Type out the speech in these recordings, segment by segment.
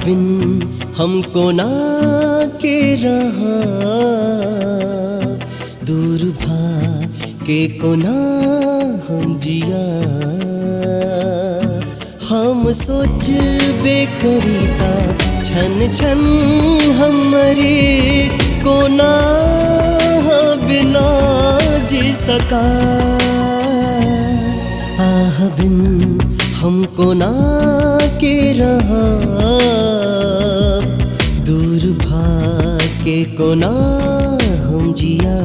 बिन हमको ना के रहा, दूर भागे को ना हम जिया। हम सोच बेकरीता छन छन हमरे को ना बिना जी सका। आह बिन हमको ना के रहा, दूर भागे को ना हम जिया।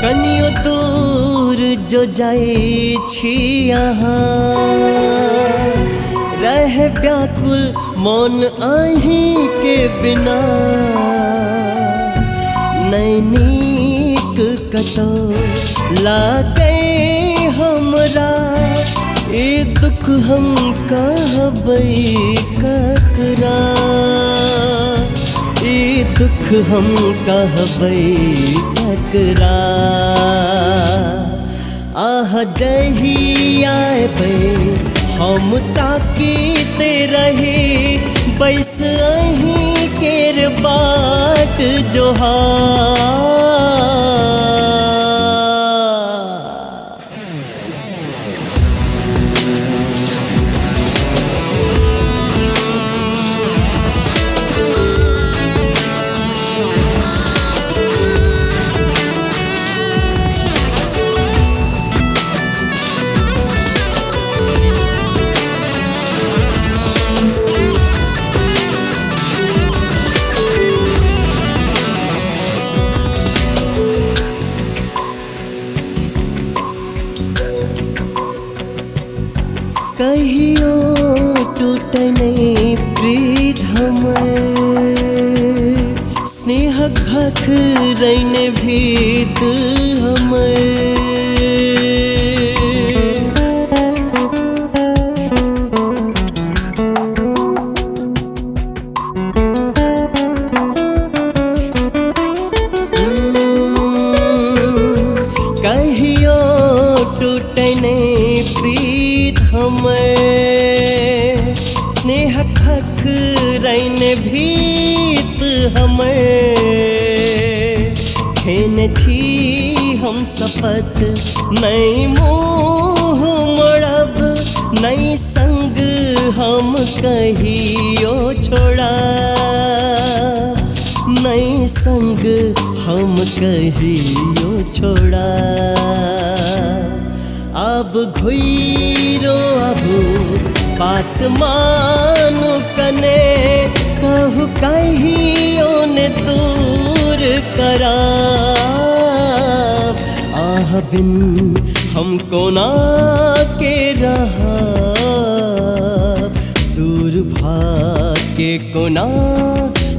कनियो दूर जो जाए छी यहाँ, रह व्याकुल मौन आही के बिना। नैनीक कतो लागे हमरा, ए दुख हम कहबै ककरा। ए दुख हम कहबै ककरा। आह जहिया बे हम ताकीते रहे, बैस अहीं केर बाट जोहार। कहियो टूटे नहीं प्रीत हमर, स्नेहक भखरैन भीत हमर। कहियो टूटे नहीं प्रीत हमर, स्नेह भखरैन भीत हमर। खेने छी हम शपथ नहीं मुँह मोड़ब, नहीं संग हम कहियो छोड़ा। नहीं संग हम कहियो छोड़ा। अब घुइरो अब बात मानु कने, कहु कहियो ने दूर करा। आह बिन हमको ना के रहा, दूर भागे को ना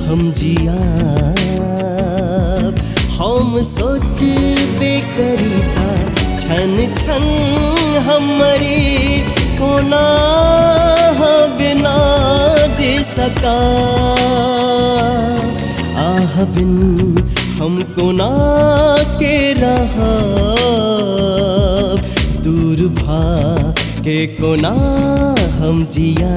हम जिया। हम सोच बेकरीता छन छन हमरी कोना बिना जी सका। आह बिन हमको ना के रहा, दूर भागे को ना हम जिया।